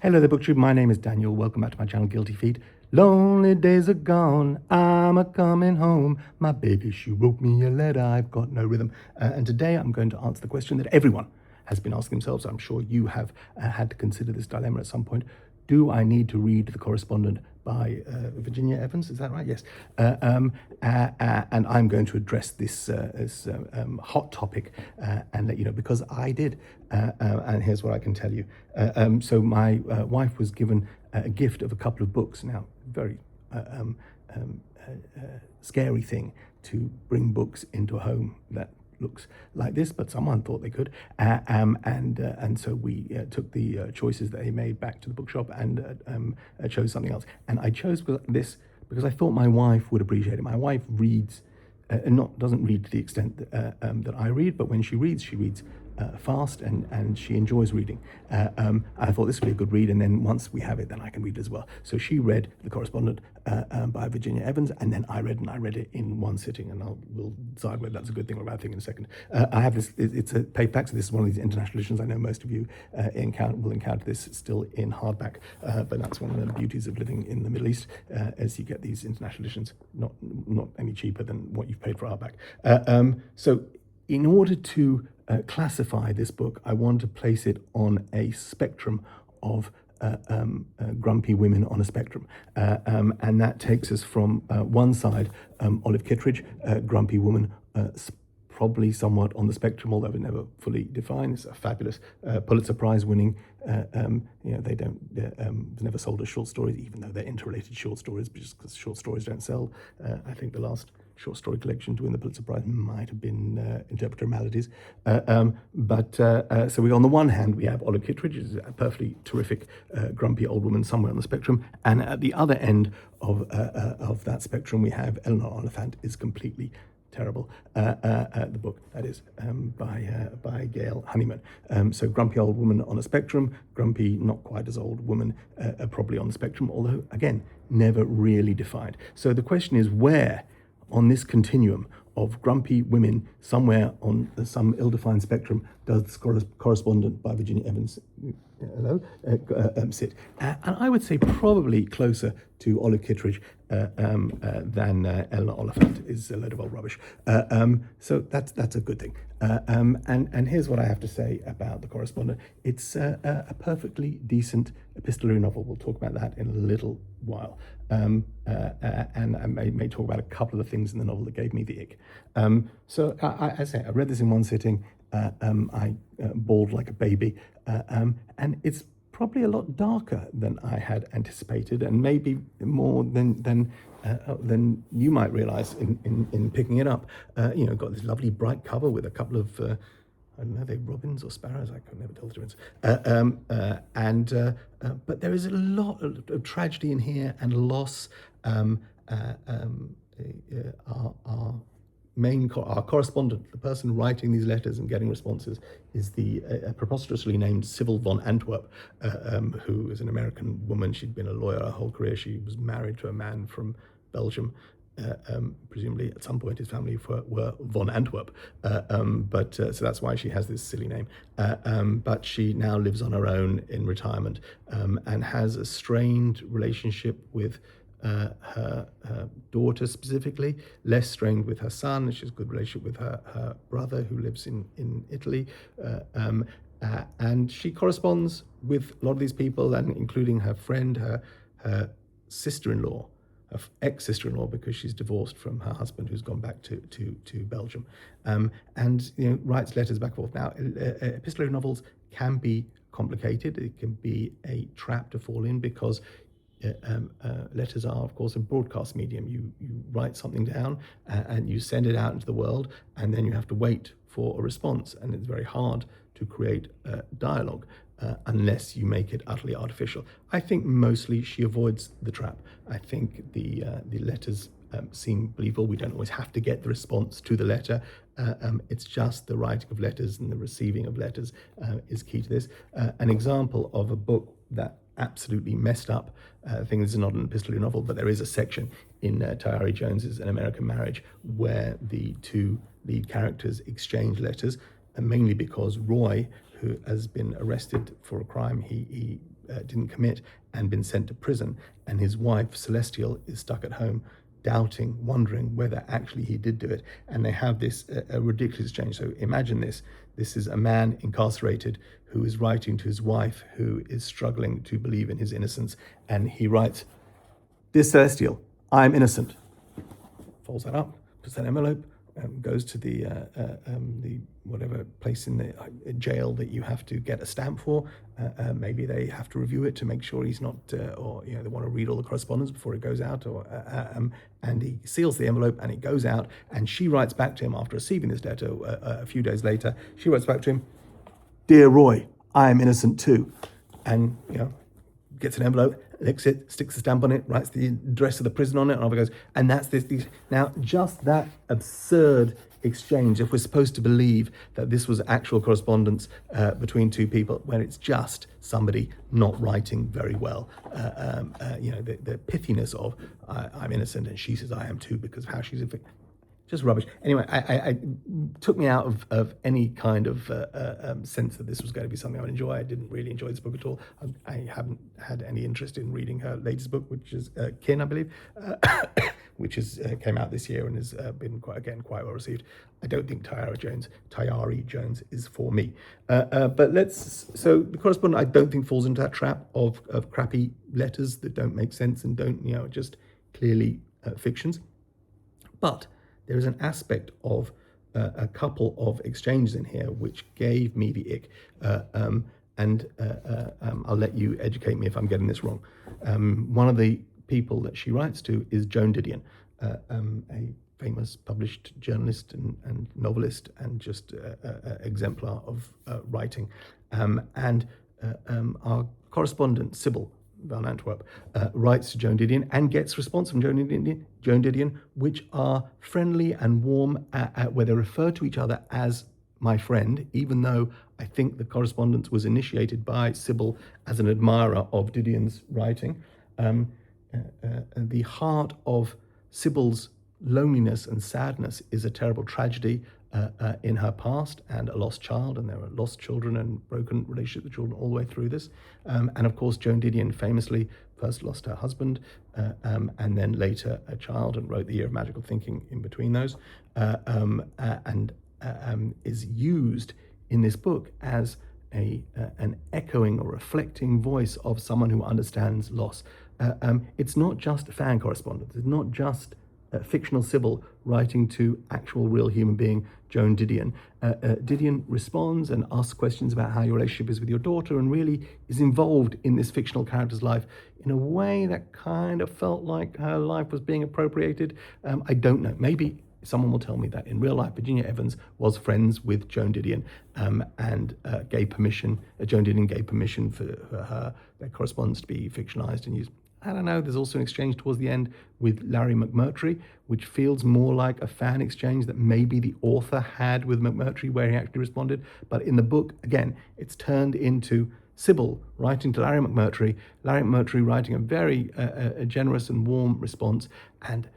Hello there, BookTube. My name is Daniel. Welcome back to my channel, Guilty Feet. Lonely days are gone, I'm a-coming home. My baby, she wrote me a letter, I've got no rhythm. And today I'm going to answer the question that everyone has been asking themselves. I'm sure you have had to consider this dilemma at some point. Do I need to read The Correspondent by Virginia Evans? Is that right? Yes. And I'm going to address this hot topic and let you know, because I did. And here's what I can tell you. So my wife was given a gift of a couple of books. Now, very scary thing to bring books into a home that looks like this, but someone thought they could, and so we took the choices that they made back to the bookshop and chose something else. And I chose this because I thought my wife would appreciate it. My wife reads, doesn't read to the extent that I read, but when she reads fast, and she enjoys reading. I thought this would be a good read, and then once we have it, then I can read as well. So she read The Correspondent by Virginia Evans, and then I read it in one sitting, and we'll decide whether that's a good thing or a bad thing in a second. I have this, it's a paperback, so this is one of these international editions. I know most of you will encounter this still in hardback, but that's one of the beauties of living in the Middle East, as you get these international editions not any cheaper than what you've paid for hardback. So in order to classify this book, I want to place it on a spectrum of grumpy women on a spectrum. And that takes us from one side, Olive Kittredge, grumpy woman, probably somewhat on the spectrum, although never fully defined. It's a fabulous Pulitzer Prize winning, they never sold as short stories, even though they're interrelated short stories, just because short stories don't sell. I think the last short story collection to win the Pulitzer Prize might have been Interpreter Maladies. So on the one hand, we have Olive Kittredge, is a perfectly terrific grumpy old woman somewhere on the spectrum, and at the other end of that spectrum, we have Eleanor Oliphant, is completely terrible. The book, that is, by Gail Honeyman. So grumpy old woman on a spectrum, grumpy not quite as old woman probably on the spectrum, although again, never really defined. So the question is, where on this continuum of grumpy women, somewhere on some ill-defined spectrum, does The Correspondent by Virginia Evans sit? And I would say probably closer to Olive Kittredge than Eleanor Oliphant is a load of old rubbish. So that's a good thing. And here's what I have to say about The Correspondent. It's a perfectly decent epistolary novel. We'll talk about that in a little while. And I may talk about a couple of the things in the novel that gave me the ick. So I read this in one sitting. I bawled like a baby, and it's probably a lot darker than I had anticipated, and maybe more than you might realize in picking it up. Got this lovely bright cover with a couple of I don't know, are they robins or sparrows? I could never tell the difference. But there is a lot of tragedy in here and loss. Our correspondent, the person writing these letters and getting responses, is the preposterously named Sybil von Antwerp, who is an American woman. She'd been a lawyer her whole career. She was married to a man from Belgium. Presumably at some point his family were von Antwerp, so that's why she has this silly name. But she now lives on her own in retirement, and has a strained relationship with her daughter specifically, less strained with her son. She has a good relationship with her brother who lives in Italy, and she corresponds with a lot of these people, and including her friend, her sister-in-law, her ex-sister-in-law, because she's divorced from her husband who's gone back to Belgium, and writes letters back and forth. Now, epistolary novels can be complicated. It can be a trap to fall in, because letters are, of course, a broadcast medium. You write something down and you send it out into the world, and then you have to wait for a response, and it's very hard to create dialogue unless you make it utterly artificial. I think mostly she avoids the trap. I think the letters seem believable. We don't always have to get the response to the letter. It's just the writing of letters and the receiving of letters is key to this. An example of a book that absolutely messed up thing. This is not an epistolary novel, but there is a section in Tayari Jones's An American Marriage where the two lead characters exchange letters, and mainly because Roy, who has been arrested for a crime he didn't commit and been sent to prison, and his wife Celestial is stuck at home, doubting, wondering whether actually he did do it. And they have this a ridiculous exchange. So imagine this. This is a man incarcerated who is writing to his wife, who is struggling to believe in his innocence. And he writes, "Dear Celestial, I'm innocent." Folds that up, puts that envelope, goes to the whatever place in the jail that you have to get a stamp for. Maybe they have to review it to make sure he's not, or they want to read all the correspondence before it goes out. And he seals the envelope and it goes out. And she writes back to him after receiving this letter a few days later. She writes back to him, "Dear Roy, I am innocent too," and gets an envelope, licks it, sticks a stamp on it, writes the address of the prison on it, and off it goes. And that's this. Now, just that absurd exchange, if we're supposed to believe that this was actual correspondence between two people, where it's just somebody not writing very well. The pithiness of I'm innocent, and she says I am too because of how she's just rubbish. Anyway, I took me out of any kind of sense that this was going to be something I would enjoy. I didn't really enjoy this book at all. I haven't had any interest in reading her latest book, which is Kin, I believe, which came out this year and has been quite well received. I don't think Tayari Jones is for me. So the Correspondent, I don't think falls into that trap of crappy letters that don't make sense and don't, just clearly fictions. But there is an aspect of a couple of exchanges in here which gave me the ick. I'll let you educate me if I'm getting this wrong. One of the people that she writes to is Joan Didion, a famous published journalist and novelist and just exemplar of writing. Our correspondent, Sybil Van Antwerp, writes to Joan Didion and gets response from Joan Didion, which are friendly and warm, where they refer to each other as my friend, even though I think the correspondence was initiated by Sybil as an admirer of Didion's writing. The heart of Sybil's loneliness and sadness is a terrible tragedy in her past and a lost child, and there are lost children and broken relationships with children all the way through this. And of course, Joan Didion famously first lost her husband and then later a child, and wrote The Year of Magical Thinking in between those, and is used in this book as an echoing or reflecting voice of someone who understands loss. It's not just fan correspondence. It's not just fictional Sybil writing to actual real human being Joan Didion. Didion responds and asks questions about how your relationship is with your daughter, and really is involved in this fictional character's life in a way that kind of felt like her life was being appropriated. I don't know. Maybe someone will tell me that in real life Virginia Evans was friends with Joan Didion and gave permission. Joan Didion gave permission for their correspondence to be fictionalized and used. I don't know. There's also an exchange towards the end with Larry McMurtry, which feels more like a fan exchange that maybe the author had with McMurtry, where he actually responded. But in the book, again, it's turned into Sybil writing to Larry McMurtry writing a very generous and warm response. And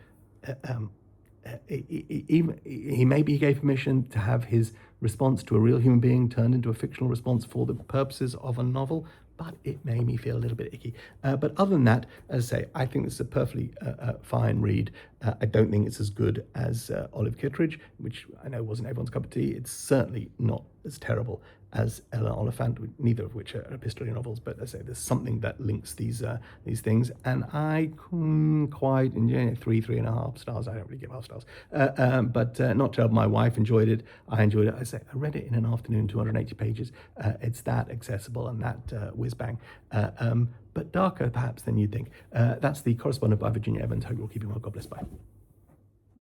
he maybe gave permission to have his response to a real human being turned into a fictional response for the purposes of a novel, but it made me feel a little bit icky. But other than that, as I say, I think this is a perfectly fine read. I don't think it's as good as Olive Kittredge, which I know wasn't everyone's cup of tea. It's certainly not as terrible as Ella Oliphant, neither of which are epistolary novels, but as I say, there's something that links these things, and I quite enjoy it. 3.5 stars. I don't really give half stars, but not terrible. My wife enjoyed it. I enjoyed it. I say I read it in an afternoon, 280 pages. It's that accessible and that whiz bang, but darker perhaps than you'd think. That's The Correspondent by Virginia Evans. Hope you're keeping well. God bless. Bye.